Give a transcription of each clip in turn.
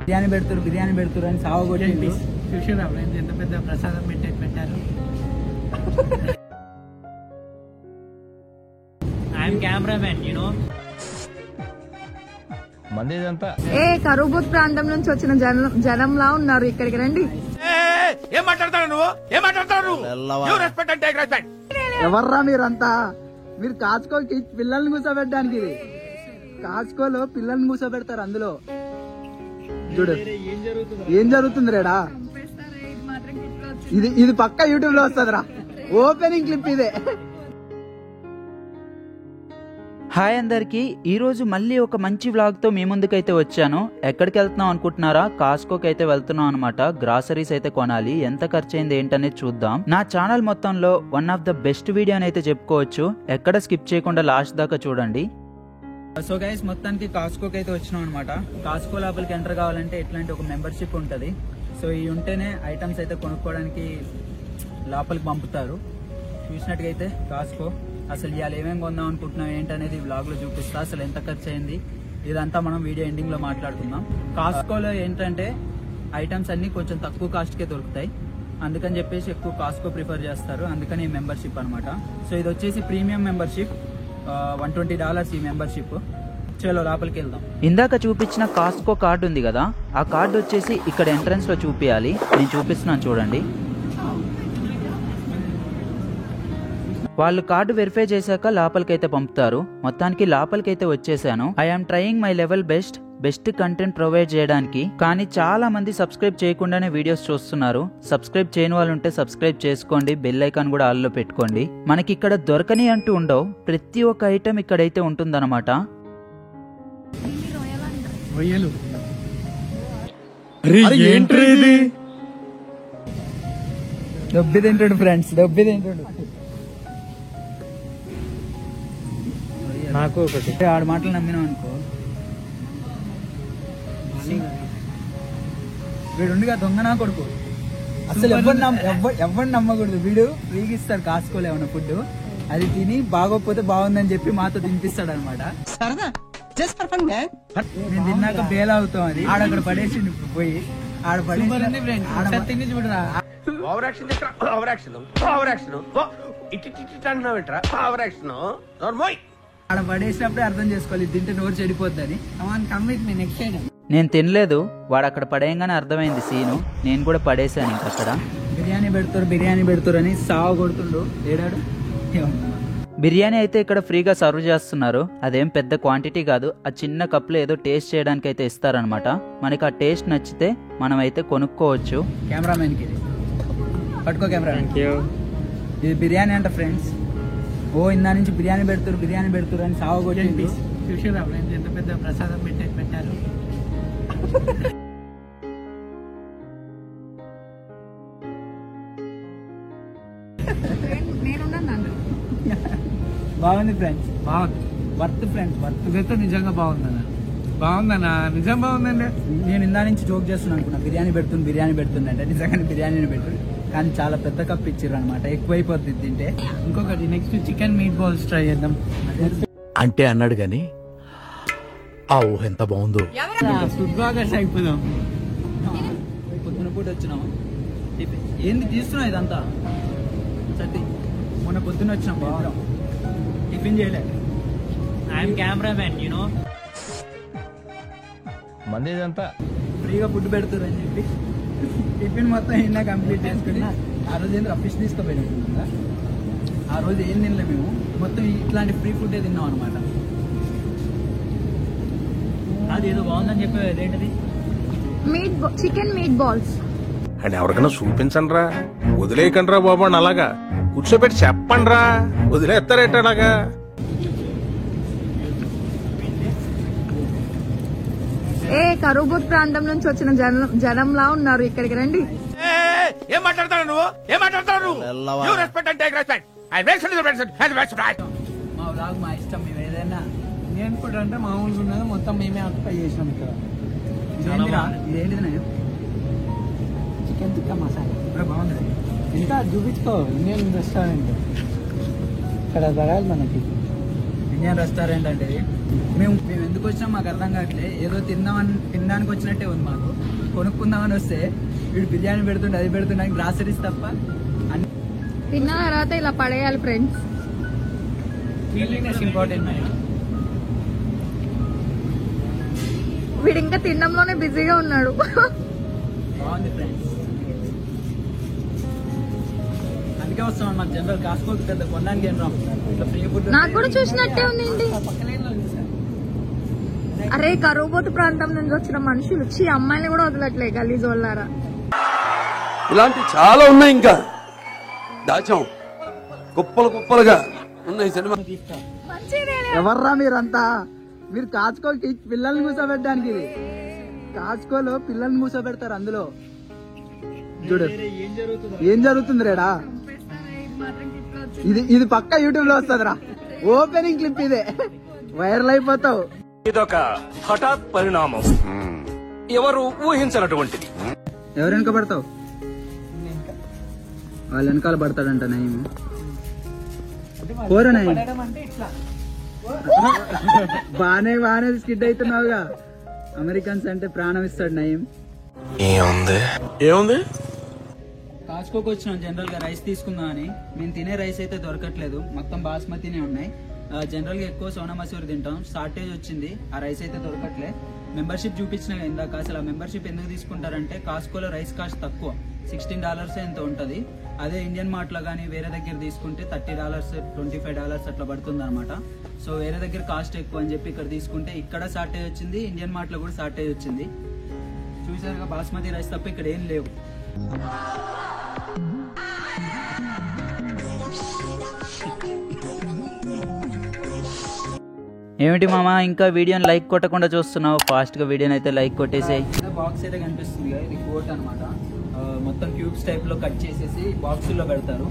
బిర్యానీ పెడుతురు అని సావగొట్టి చూసారా ఎంత పెద్ద ప్రసాదం పెట్టారు. I'm cameraman you know. మందేదంతా కరూబూత్ ప్రాంతం నుంచి వచ్చిన జనంలా ఉన్నారు. ఇక్కడికి రండి. ఏం మాట్లాడతావు నువ్వు? ఎవర్రా మీరంతా? మీరు కాస్కోకి పిల్లల్ని కూర్చోబెట్టడానికి, కాస్కోలో పిల్లల్ని కూర్చోబెడతారు. అందులో చూడు ఏం జరుగుతుంది రేడా. ఇది పక్కా యూట్యూబ్ లో వస్తుందిరా. ఓపెనింగ్ క్లిప్ ఇదే. హాయ్ అందరికి, ఈ రోజు మళ్ళీ ఒక మంచి వ్లాగ్ తో మీ ముందుకైతే వచ్చాను. ఎక్కడికి వెళ్తున్నాం అనుకుంటున్నారా? కాస్కోకి అయితే వెళ్తున్నాం అనమాట. గ్రాసరీస్ అయితే కొనాలి. ఎంత ఖర్చు అయింది ఏంటనేది చూద్దాం. నా ఛానల్ మొత్తంలో one of the best video అని అయితే చెప్పుకోవచ్చు. ఎక్కడ స్కిప్ చేయకుండా లాస్ట్ దాకా చూడండి. సో గైస్, మొత్తానికి కాస్కోకి అయితే వచ్చినాం అనమాట. కాస్కో లోపలికి ఎంటర్ కావాలంటే ఇట్లాంటి ఒక మెంబర్షిప్ ఉంటుంది. సో ఇవి ఉంటేనే ఐటమ్స్ అయితే కొనుక్కోవడానికి లోపలికి పంపుతారు. చూసినట్టుగా అయితే కాస్కో అసలు ఇవాళ ఏమేమి కొందాం అనుకుంటున్నాం ఏంటనేది వ్లాగ్ లో చూపిస్తా. అసలు ఎంత ఖర్చు అయింది ఇదంతా మనం వీడియో ఎండింగ్ లో మాట్లాడుకుందాం. కాస్కోలో ఏంటంటే ఐటమ్స్ అన్ని కొంచెం తక్కువ కాస్ట్ కే దొరుకుతాయి. అందుకని చెప్పేసి ఎక్కువ కాస్కో ప్రిఫర్ చేస్తారు. అందుకని ఈ మెంబర్షిప్ అనమాట. సో ఇది వచ్చేసి ప్రీమియం మెంబర్షిప్, $120 ఈ మెంబర్షిప్. చలో లోపలికి వెళ్దాం. ఇందాక చూపించిన కాస్కో కార్డు ఉంది కదా, ఆ కార్డు వచ్చేసి ఇక్కడ ఎంట్రన్స్ లో చూపించాలి. నేను చూపిస్తున్నాను చూడండి. వాళ్ళు కార్డు వెరిఫై చేశాక లోపలికైతే పంపుతారు. మొత్తానికి లోపలికైతే వచ్చేసాను. I'm trying my level best content provide చేయడానికి. కానీ చాలా మంది సబ్స్క్రైబ్ చేయకుండానే వీడియోస్ చూస్తున్నారు. సబ్స్క్రైబ్ చేయని వాళ్ళు ఉంటే సబ్స్క్రైబ్ చేసుకోండి. బెల్ ఐకాన్ కూడా ఆల్లో పెట్టుకోండి. మనకి ఇక్కడ దొరకని అంటూ ఉండవు. ప్రతి ఒక్క ఐటమ్ ఇక్కడైతే ఉంటుందన్నమాట. డబ్బి తింటాడు ఫ్రెండ్స్, డబ్బి తింటాడు. నాకు ఒకటి ఆడు మాటలు నమ్మినాం అనుకో, వీడు ఉండిగా దొంగ నా కొడుకు. అసలు ఎవరిని నమ్మకూడదు. వీడు ఫ్రీగా ఇస్తాడు కాసుకోలే ఏమన్నా ఫుడ్. అది తిని బాగోకపోతే బాగుందని చెప్పి మాతో తినిపిస్తాడు అనమాట. నేను తిన్నాక బేలా అవుతాం. అది ఆడక్కడ పడేసి పోయి ఆడ పడేసి చూడరా. ఆడ పడేసినప్పుడే అర్థం చేసుకోవాలి తింటే నోరు చెడిపోద్దని. నేను తినలేదు, వాడు అక్కడ పడేయంగానే అర్థమైంది సీను. నేను కూడా పడేసాను. ఇంక అక్కడ బిర్యానీ పెడుతురు అని సాగు కొడుతుండు. ఏడాడు బిర్యానీ అయితే ఇక్కడ ఫ్రీగా సర్వ్ చేస్తున్నారు. అదేం పెద్ద క్వాంటిటీ కాదు. ఆ చిన్న కప్లో ఏదో టేస్ట్ చేయడానికి అయితే ఇస్తారనమాట. మనకి ఆ టేస్ట్ నచ్చితే మనం అయితే కొనుక్కోవచ్చు. కెమెరామెన్ కి పట్టుకో కెమెరా. ఇది బిర్యానీ అంట ఫ్రెండ్స్. ఓ ఇందా నుంచి బిర్యానీ పెడుతురు అని సావగొట్టి చూసారా ఎంత పెద్ద ప్రసాదం పెట్టారు. బాగుంది ఫ్రెండ్స్, బాగుంది. Worth friends, worth. ఇదైతే నిజంగా బాగుందన్నా నిజం బాగుందండి. నేను ఇందా నుంచి జోక్ చేస్తున్నాను అనుకున్నా. బిర్యానీ పెడుతుంది అంటే నిజంగానే బిర్యానీని పెట్టు. కానీ చాలా పెద్ద కప్ ఇచ్చారు అనమాట. ఎక్కువైపోద్ది తింటే. ఇంకొకటి next chicken meat balls try చేద్దాం అంటే అన్నాడు గాని ఆ ఊహ ఎంత బాగుందో. ఫుడ్ బ్లాగర్స్ అయిపోదాం. పొద్దున పూట వచ్చినాం. ఏంది తీస్తున్నావు ఇదంతా? సత్తి మొన్న పొద్దున వచ్చినాం బాగా. టిఫిన్ చేయలే. I'm cameraman you know. మందేదంతా ఫ్రీగా ఫుడ్ పెడుతురు అని చెప్పి టిఫిన్ మొత్తం అయినా కంప్లీట్ చేసుకుని ఆ రోజు ఏంటో ఫిష్ తీసుకుపోయినట్టుందా. ఆ రోజు ఏం తినలే మేము. మొత్తం ఇట్లాంటి ఫ్రీ ఫుడ్ తిన్నాం అనమాట. అది ఏదో బాగుందని చెప్పేది. ఏంటది? Chicken meat balls. అని ఎవరికైనా చూపించండి రా, వదిలేయకండి రా బాబు అని. అలాగా కూర్చోబెట్టి చెప్పండి రా, వదిలేస్తారేట అలాగా. కరూబూత్ ప్రాంతం నుంచి వచ్చిన జనంలా ఉన్నారు. ఇక్కడికి రండి. ఏం మాట్లాడతావు నువ్వు? మా వ్లాగ్ మా ఇష్టం. మేము ఏదైనా నేను కూడా అంటే మామూలుగా ఉన్నది మొత్తం మేమే ఆక్యుపై చేసినాం ఇక్కడ. ఇదేంటిది నేను చికెన్ టిక్కా మసాలా బాగుంది. ఇంకా చూపించుకో. ఇండియన్ రెస్టారెంట్ ఇక్కడ తగాలి మనకి. ఇండియన్ రెస్టారెంట్ అంటే ఇది. మేము ఎందుకు వచ్చినాం మాకు అర్థం కావట్లే. ఏదో తినడానికి వచ్చినట్టే ఉంది మాకు. కొనుక్కుందామని వస్తే వీడు బిర్యానీ పెడుతుండే, అది పెడుతుండే, గ్రాసరీస్ తప్ప అన్ని. తిన్న తర్వాత ఇలా పడేయాలి ఫ్రెండ్స్. Cleanliness important. వీడు ఇంకా తినడంలోనే బిజీగా ఉన్నాడు. బాగుంది ఫ్రెండ్స్. అందుకే వస్తాం అన్నమాట. జనరల్ కాసుకోవచ్చు పెద్ద కొనడానికి ఏం రాము. ఇట్లా ఫ్రీ ఫుడ్ నాకు కూడా చూసినట్టే ఉంది. అరే కరువుబోతు ప్రాంతం నుంచి వచ్చిన మనుషులు అమ్మాయిని కూడా వదలట్లే గలీజ్ వల్లారా. ఇలాంటి చాలా ఉన్నాయి, ఇంకా దాచాం కుప్పలు కుప్పలుగా ఉన్నాయి సినిమా. ఎవర్రా మీరంతా? మీరు కాచుకోకి పిల్లల్ని కూర్చోబెట్టడానికి. ఇది కాచుకోలో పిల్లల్ని కూర్చోబెడతారు. అందులో చూడు ఏం జరుగుతుంది రేడా. ఇది పక్క యూట్యూబ్ లో వస్తుందిరా. ఓపెనింగ్ క్లిప్ ఇదే. వైరల్ అయిపోతావు. ఇదొక హఠాత్ పరిణామం, ఎవరు ఊహించినటువంటిది. ఎవరు వెనక పడతావు? వాళ్ళ వెనకాల పడతాడంట నయం. కోర నయం. బానే స్కిడ్ అవుతున్నావుగా. అమెరికన్స్ అంటే ప్రాణం ఇస్తాడు నయం. ఏముంది? కాచుకోకి వచ్చినాం జనరల్ గా రైస్ తీసుకుందాం అని. మేము తినే రైస్ అయితే దొరకట్లేదు, మొత్తం బాస్మతినే ఉన్నాయి. జనరల్ గా ఎక్కువ సోనా మసూరి తింటాం. షార్టేజ్ వచ్చింది, ఆ రైస్ అయితే దొరకట్లే. మెంబర్షిప్ చూపించిన ఇందాక. అసలు ఆ మెంబర్షిప్ ఎందుకు తీసుకుంటారంటే కాస్కోలో రైస్ కాస్ట్ తక్కువ, $16 ఎంత ఉంటది. అదే ఇండియన్ మార్ట్ లో కానీ వేరే దగ్గర తీసుకుంటే $30, $25 అట్లా పడుతుంది అనమాట. సో వేరే దగ్గర కాస్ట్ ఎక్కువ అని చెప్పి ఇక్కడ తీసుకుంటే ఇక్కడ షార్టేజ్ వచ్చింది, ఇండియన్ మార్ట్ లో కూడా షార్టేజ్ వచ్చింది. చూసారుగా బాస్మతి రైస్ తప్ప ఇక్కడ ఏం లేవు. ఏమిటి మామ ఇంకా వీడియోని లైక్ కొట్టకుండా చూస్తున్నావు? ఫాస్ట్ గా వీడియోని అయితే లైక్ కొట్టేసాయి. బాక్స్ అయితే కనిపిస్తుంది కదా, ఇది కోట్ అనమాట. మొత్తం క్యూబ్స్ టైప్ లో కట్ చేసేసి బాక్స్ లో పెడతారు.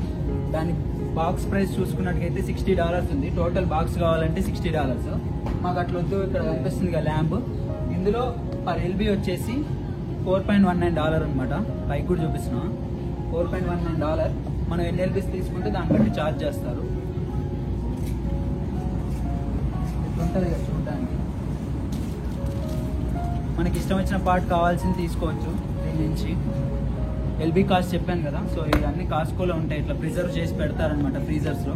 దాని బాక్స్ ప్రైస్ చూసుకున్నట్టుగైతే $60 ఉంది. టోటల్ బాక్స్ కావాలంటే $60. మాకు అట్లా వద్దు. ఇక్కడ కనిపిస్తుంది కదా ల్యాంప్, ఇందులో పర్ ఎల్బీ వచ్చేసి $4.19 అనమాట. పైకి కూడా చూపిస్తున్నా, $4.19. మనం ఎన్ని ఎల్బీస్ తీసుకుంటే దాన్ని బట్టి ఛార్జ్ చేస్తారు. ఉంటుంది కదా చూడడానికి. మనకి ఇష్టం వచ్చిన పార్ట్ కావాల్సింది తీసుకోవచ్చు దీని నుంచి. ఎల్బీ కాస్ట్ చెప్పాను కదా. సో ఇవన్నీ కాస్కోలో ఉంటాయి, ఇట్లా ప్రిజర్వ్ చేసి పెడతారనమాట ఫ్రీజర్స్ లో.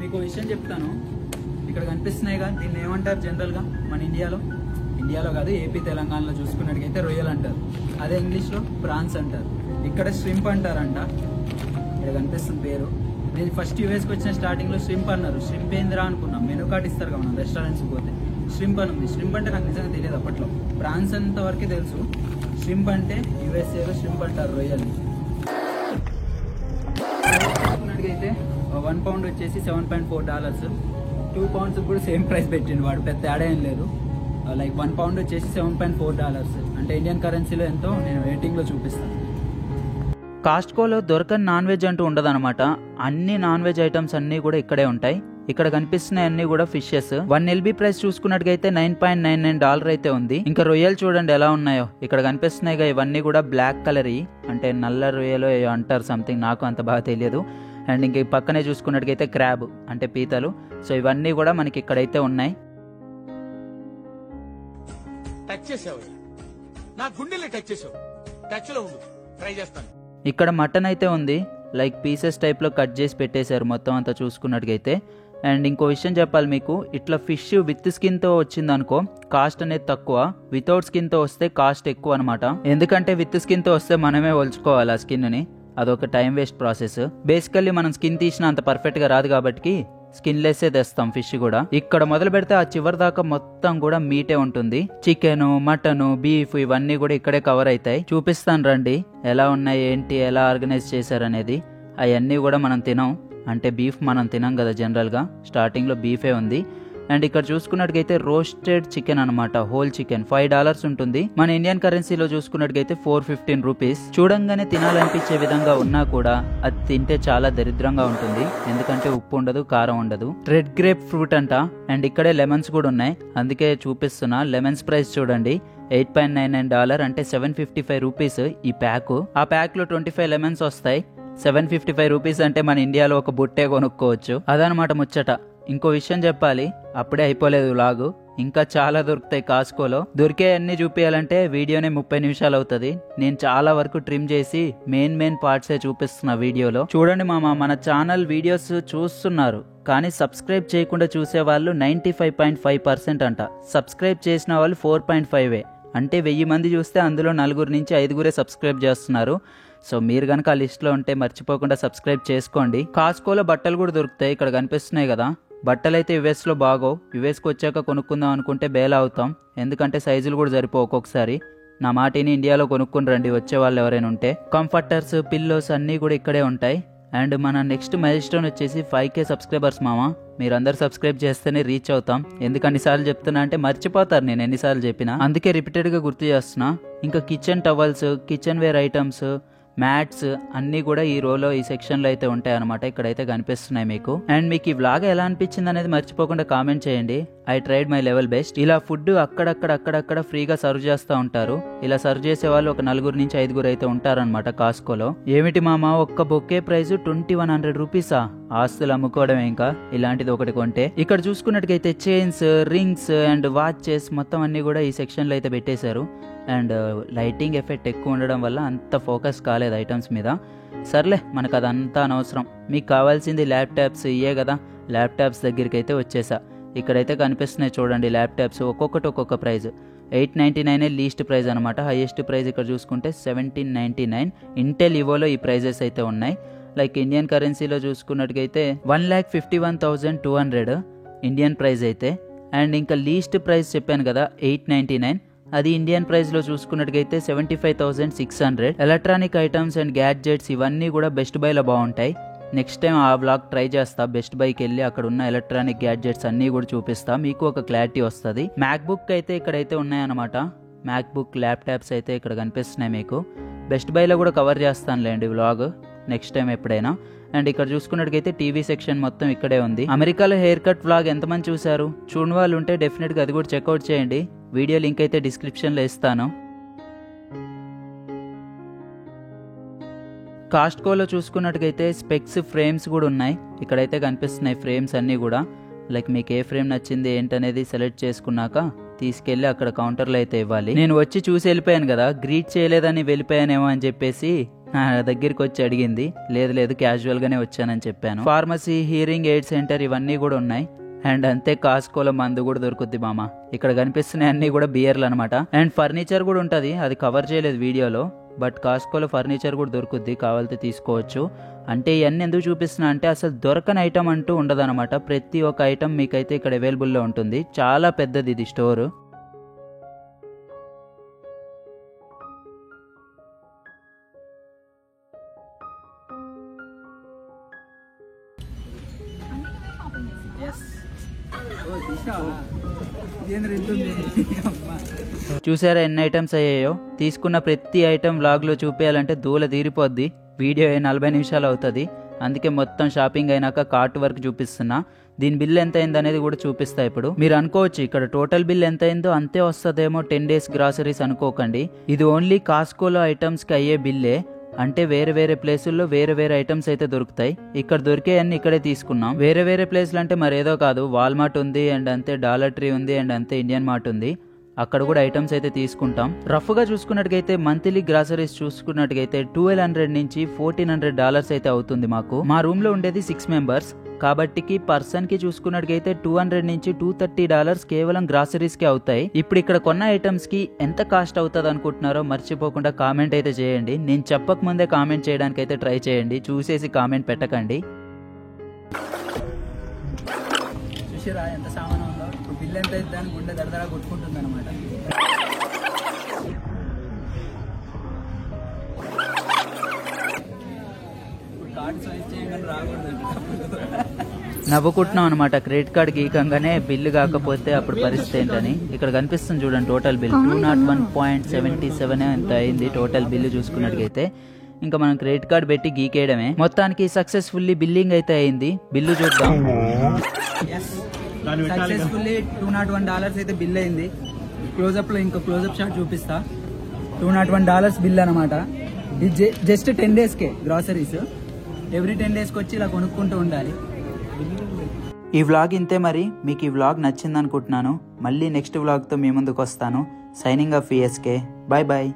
మీకు విషయం చెప్తాను. ఇక్కడ కనిపిస్తున్నాయి కదా, దీన్ని ఏమంటారు జనరల్ గా మన ఇండియాలో కాదు, ఏపీ తెలంగాణలో చూసుకున్నట్టుగైతే రొయ్యలు అంటారు. అదే ఇంగ్లీష్ లో ప్రాన్స్ అంటారు. ఇక్కడ ష్రింప్ అంటారంట. ఇక్కడ కనిపిస్తుంది పేరు. నేను ఫస్ట్ యూఎస్కి వచ్చిన స్టార్టింగ్ లో ష్రింప్ అన్నారు. ష్రింప్ ఏందిరా అనుకున్నాం. మెనూ కార్డ్ ఇస్తారు కదా మనం రెస్టారెంట్స్ పోతే, ష్రింప్ అని ఉంది. ష్రింప్ అంటే నాకు నిజంగా తెలియదు అప్పట్లో. ప్రాన్స్ అంత వరకే తెలుసు. ష్రింప్ అంటే యూఎస్ఏలో ష్రింప్ అంటారు రొయ్యల్ని. అయితే 1 పౌండ్ వచ్చేసి $7.4. 2 పౌండ్స్ కూడా సేమ్ ప్రైస్ పెట్టిండు వాడు, పెద్ద తేడా ఏం లేదు. లైక్ 1 పౌండ్ వచ్చేసి $7.4. అంటే ఇండియన్ కరెన్సీలో ఎంతో నేను రేటింగ్ లో చూపిస్తాను. కాస్ట్కోలో దొరకని నాన్ వెజ్ అంటూ ఉండదన్నమాట. అన్ని నాన్ వెజ్ ఐటమ్స్ అన్ని కూడా ఇక్కడే ఉంటాయి. ఇక్కడ కనిపిస్తున్నాయి అన్ని కూడా ఫిషెస్. 1 LB ప్రైస్ చూసుకున్నట్టుగైతే $9.99 అయితే ఉంది. ఇంకా రొయ్యలు చూడండి ఎలా ఉన్నాయో. ఇక్కడ కనిపిస్తున్నాయిగా ఇవన్నీ కూడా బ్లాక్ కలర్, అంటే నల్ల రొయ్యలు అంటారు సంథింగ్, నాకు అంత బాగా తెలియదు. అండ్ ఇంక పక్కనే చూసుకున్నట్టుగైతే క్రాబ్ అంటే పీతలు. సో ఇవన్నీ కూడా మనకి ఇక్కడైతే ఉన్నాయి. ఇక్కడ మటన్ అయితే ఉంది, లైక్ పీసెస్ టైప్ లో కట్ చేసి పెట్టేశారు మొత్తం అంతా చూసుకున్నట్టుగైతే. అండ్ ఇంకో విషయం చెప్పాలి మీకు, ఇట్లా ఫిష్ విత్ స్కిన్ తో వచ్చింది అనుకో కాస్ట్ అనేది తక్కువ, వితౌట్ స్కిన్ తో వస్తే కాస్ట్ ఎక్కువ అనమాట. ఎందుకంటే విత్ స్కిన్ తో వస్తే మనమే ఒలుచుకోవాలి ఆ స్కిన్ ని, అదొక టైం వేస్ట్ ప్రాసెస్. బేసికల్లీ మనం స్కిన్ తీసినా అంత పర్ఫెక్ట్ గా రాదు కాబట్టి స్కిన్ లెస్సే తెస్తాం ఫిష్ కూడా. ఇక్కడ మొదలు పెడితే ఆ చివరి దాకా మొత్తం కూడా మీటే ఉంటుంది. చికెన్, మటన్, బీఫ్ ఇవన్నీ కూడా ఇక్కడే కవర్ అవుతాయి. చూపిస్తాను రండి ఎలా ఉన్నాయి ఏంటి, ఎలా ఆర్గనైజ్ చేశారనేది. అవన్నీ కూడా మనం తినం, అంటే బీఫ్ మనం తినం కదా జనరల్ గా. స్టార్టింగ్ లో బీఫే ఉంది. అండ్ ఇక్కడ చూసుకున్నట్టుగైతే రోస్టెడ్ చికెన్ అనమాట, హోల్ చికెన్ $5 ఉంటుంది. మన ఇండియన్ కరెన్సీలో చూసుకున్నట్టుగైతే 415 రూపీస్. చూడంగానే తినాలనిపించే విధంగా ఉన్నా కూడా అది తింటే చాలా దరిద్రంగా ఉంటుంది, ఎందుకంటే ఉప్పు ఉండదు, కారం ఉండదు. రెడ్ గ్రేప్ ఫ్రూట్ అంట. అండ్ ఇక్కడే లెమన్స్ కూడా ఉన్నాయి, అందుకే చూపిస్తున్నా. లెమన్స్ ప్రైస్ చూడండి $8.99 అంటే 755 రూపీస్ ఈ ప్యాక్. ఆ ప్యాక్ లో 25 లెమన్స్ వస్తాయి. 755 రూపీస్ అంటే మన ఇండియాలో ఒక బుట్టే కొనుక్కోవచ్చు. అదనమాట ముచ్చట. ఇంకో విషయం చెప్పాలి, అప్పుడే అయిపోలేదు వ్లాగు, ఇంకా చాలా దొరుకుతాయి కాస్కోలో. దొరికే అన్ని చూపించాలంటే వీడియోనే 30 నిమిషాలు అవుతుంది. నేను చాలా వరకు ట్రిమ్ చేసి మెయిన్ పార్ట్సే చూపిస్తున్నా వీడియోలో. చూడండి మామ, మన ఛానల్ వీడియోస్ చూస్తున్నారు కానీ సబ్స్క్రైబ్ చేయకుండా చూసే వాళ్ళు 95.5% అంట. సబ్స్క్రైబ్ చేసిన వాళ్ళు 4.5. అంటే 1000 మంది చూస్తే అందులో 4 నుంచి 5 సబ్స్క్రైబ్ చేస్తున్నారు. సో మీరు కనుక ఆ లిస్ట్లో ఉంటే మర్చిపోకుండా సబ్స్క్రైబ్ చేసుకోండి. కాస్కోలో బట్టలు కూడా దొరుకుతాయి, ఇక్కడ కనిపిస్తున్నాయి కదా. బట్టలు అయితే యుఎస్లో బాగో, యుఎస్కి వచ్చాక కొనుక్కుందాం అనుకుంటే బేలా అవుతాం, ఎందుకంటే సైజులు కూడా సరిపో ఒక్కొక్కసారి. నా మాటిని ఇండియాలో కొనుక్కుని రండి వచ్చే వాళ్ళు ఎవరైనా ఉంటే. కంఫర్టర్స్, పిల్లోస్ అన్నీ కూడా ఇక్కడే ఉంటాయి. అండ్ మన నెక్స్ట్ మైల్ స్టోన్ వచ్చేసి 5K సబ్స్క్రైబర్స్ మామ. మీరందరూ సబ్స్క్రైబ్ చేస్తేనే రీచ్ అవుతాం. ఎందుకు అన్నిసార్లు చెప్తున్నా అంటే మర్చిపోతారు నేను ఎన్నిసార్లు చెప్పినా, అందుకే రిపీటెడ్గా గుర్తు చేస్తున్నా. ఇంకా kitchen towels, kitchen ware items, mats అన్నీ కూడా ఈ రోలో ఈ సెక్షన్లో అయితే ఉంటాయి అనమాట. ఇక్కడైతే కనిపిస్తున్నాయి మీకు. అండ్ మీకు ఈ వ్లాగ్ ఎలా అనిపించింది అనేది మర్చిపోకుండా కామెంట్ చేయండి. I tried my level best. ఇలా ఫుడ్ అక్కడక్కడ ఫ్రీగా సర్వ్ చేస్తూ ఉంటారు. ఇలా సర్వ్ చేసే వాళ్ళు ఒక 4 నుంచి 5 అయితే ఉంటారనమాట కాస్కోలో. ఏమిటి మామ, ఒక్క బొకే ప్రైస్ 2100 రూపీసా? ఆస్తులు అమ్ముకోవడం ఇంకా ఇలాంటిది ఒకటి కొంటే. ఇక్కడ చూసుకున్నట్టుకైతే చైన్స్, రింగ్స్ అండ్ వాచెస్ మొత్తం అన్ని కూడా ఈ సెక్షన్లో అయితే పెట్టేశారు. అండ్ లైటింగ్ ఎఫెక్ట్ ఎక్కువ ఉండడం వల్ల అంత ఫోకస్ కాలేదు ఐటమ్స్ మీద. సర్లే, మనకు అదంతా అనవసరం. మీకు కావాల్సింది ల్యాప్టాప్స్ ఇయే కదా. ల్యాప్టాప్స్ దగ్గరికి అయితే వచ్చేసా. ఇక్కడైతే కనిపిస్తున్నాయి చూడండి ల్యాప్టాప్స్, ఒక్కొక్కటి ఒక్కొక్క ప్రైజ్. 899 లీస్ట్ ప్రైజ్ అనమాట. హైయెస్ట్ ప్రైజ్ ఇక్కడ చూసుకుంటే 1799. ఇంటెల్ ఇవోలో ఈ ప్రైజెస్ అయితే ఉన్నాయి. లైక్ ఇండియన్ కరెన్సీలో చూసుకున్నట్టుకైతే 1,51,200 ఇండియన్ ప్రైజ్ అయితే. అండ్ ఇంకా లీస్ట్ ప్రైస్ చెప్పాను కదా 899, అది ఇండియన్ ప్రైస్లో చూసుకున్నట్టుకైతే 75,600. ఎలక్ట్రానిక్ ఐటమ్స్ అండ్ గ్యాడ్జెట్స్ ఇవన్నీ కూడా బెస్ట్ బైలో బాగుంటాయి. నెక్స్ట్ టైం ఆ బ్లాగ్ ట్రై చేస్తా, బెస్ట్ బైకి వెళ్ళి అక్కడ ఉన్న ఎలక్ట్రానిక్ గ్యాడ్జెట్స్ అన్నీ కూడా చూపిస్తా, మీకు ఒక క్లారిటీ వస్తుంది. మ్యాక్బుక్ అయితే ఇక్కడైతే ఉన్నాయన్నమాట. మ్యాక్బుక్ ల్యాప్టాప్స్ అయితే ఇక్కడ కనిపిస్తున్నాయి మీకు. బెస్ట్ బైలో కూడా కవర్ చేస్తానులేండి వ్లాగ్ నెక్స్ట్ టైం ఎప్పుడైనా. అండ్ ఇక్కడ చూసుకున్నట్టుకైతే టీవీ సెక్షన్ మొత్తం ఇక్కడే ఉంది. అమెరికాలో హెయిర్ కట్ వ్లాగ్ ఎంతమంది చూశారు? చూడని వాళ్ళు ఉంటే డెఫినెట్గా అది కూడా చెక్అవుట్ చేయండి. వీడియో లింక్ అయితే డిస్క్రిప్షన్లో ఇస్తాను. కాస్ట్కోలో చూసుకున్నట్టుకైతే స్పెక్స్, ఫ్రేమ్స్ కూడా ఉన్నాయి. ఇక్కడైతే కనిపిస్తున్నాయి ఫ్రేమ్స్ అన్నీ కూడా. లైక్ మీకు ఏ ఫ్రేమ్ నచ్చింది ఏంటనేది సెలెక్ట్ చేసుకున్నాక తీసుకెళ్ళి అక్కడ కౌంటర్లో అయితే ఇవ్వాలి. నేను వచ్చి చూసి వెళ్ళిపోయాను కదా, గ్రీట్ చేయలేదని వెళ్ళిపోయానేమో అని చెప్పేసి నా దగ్గరికి వచ్చి అడిగింది. లేదు క్యాజువల్గానే వచ్చానని చెప్పాను. ఫార్మసీ, హియరింగ్ ఎయిడ్ సెంటర్ ఇవన్నీ కూడా ఉన్నాయి. అండ్ అంతే కాస్కోలో మందు కూడా దొరుకుద్ది మామ. ఇక్కడ కనిపిస్తున్నాయి అన్ని కూడా బియర్లు అనమాట. అండ్ ఫర్నిచర్ కూడా ఉంటుంది, అది కవర్ చేయలేదు వీడియోలో. బట్ కాస్కోలో ఫర్నిచర్ కూడా దొరుకుద్ది, కావాలితే తీసుకోవచ్చు. అంటే ఇవన్నీ ఎందుకు చూపిస్తున్నా అంటే అసలు దొరకని ఐటమ్ అంటూ ఉండదన్నమాట. ప్రతి ఒక్క ఐటమ్ మీకైతే ఇక్కడ అవైలబుల్లో ఉంటుంది. చాలా పెద్దది ఇది స్టోరు. చూసారా ఎన్ని ఐటమ్స్ అయ్యాయో? తీసుకున్న ప్రతి ఐటమ్ వ్లాగ్లో చూపించాలంటే దూల తీరిపోద్ది. వీడియో 40 నిమిషాలు అవుతుంది. అందుకే మొత్తం షాపింగ్ అయినాక కార్ట్ వరకు చూపిస్తున్నా. దీని బిల్ ఎంత అయింది అనేది కూడా చూపిస్తా. ఇప్పుడు మీరు అనుకోవచ్చు ఇక్కడ టోటల్ బిల్ ఎంత అయిందో అంతే వస్తుందేమో 10 days గ్రాసరీస్ అనుకోకండి. ఇది ఓన్లీ కాస్కోలో ఐటమ్స్కి అయ్యే బిల్లే. అంటే వేరే ప్లేసుల్లో వేరే ఐటమ్స్ అయితే దొరుకుతాయి. ఇక్కడ దొరికే అన్ని ఇక్కడే తీసుకున్నాం. వేరే ప్లేస్లు అంటే మరేదో కాదు, వాల్మార్ట్ ఉంది అండ్ అంతే డాలర్ ట్రీ ఉంది అండ్ అంతే ఇండియన్ మార్ట్ ఉంది. అక్కడ కూడా ఐటమ్స్ అయితే తీసుకుంటాం. రఫ్ గా చూసుకున్నట్టుగైతే మంత్లీ గ్రాసరీస్ చూసుకున్నట్టుగైతే $1,200 నుంచి $1,400 అయితే అవుతుంది మాకు. మా రూమ్ లో ఉండేది 6 members కాబట్టి పర్సన్ కి చూసుకున్నట్టుగైతే $200 నుంచి $230 కేవలం గ్రాసరీస్ కి అవుతాయి. ఇప్పుడు ఇక్కడ కొన్న ఐటమ్స్ కి ఎంత కాస్ట్ అవుతుంది అనుకుంటున్నారో మర్చిపోకుండా కామెంట్ అయితే చేయండి. నేను చెప్పక ముందే కామెంట్ చేయడానికి అయితే ట్రై చేయండి, చూసేసి కామెంట్ పెట్టకండి. చూసిరా ఎంత సామాన్ ఉందో. ఇప్పుడు బిల్ ఎంత అయితే దాని గుండె దడదడా కొట్టుకుంటుంది అనమాట. ఇప్పుడు కార్డు స్వైప్ చేయగానే రాకూడదు. నవ్వుకుంటున్నాం అనమాట. క్రెడిట్ కార్డ్ గీకంగానే బిల్లు కాకపోతే అప్పుడు పరిస్థితి ఏంటని. ఇక్కడ కనిపిస్తుంది చూడండి టోటల్ బిల్ 201.77 ఎంత అయింది టోటల్ బిల్లు చూసుకున్నట్టుగైతే. ఇంకా మనం క్రెడిట్ కార్డ్ పెట్టి గీకేయడమే. మొత్తానికి సక్సెస్ఫుల్లీ బిల్లింగ్ అయితే అయింది. బిల్లు చూద్దాం. సక్సెస్ఫుల్లీ $201 అయితే బిల్ అయింది. క్లోజప్ లో ఇంకో క్లోజప్ షాట్ చూపిస్తా. $201 బిల్ అనమాట. ఇది జస్ట్ 10 days కే గ్రాసరీస్. ఎవ్రీ 10 days కి వచ్చి ఇలా కొనుక్కుంటూ ఉండాలి. ఈ వ్లాగ్ ఇంతే. మరి మీకు ఈ వ్లాగ్ నచ్చింది అనుకుంటున్నాను. మళ్ళీ నెక్స్ట్ వ్లాగ్తో మీ ముందుకు వస్తాను. Signing off VSK. Bye bye.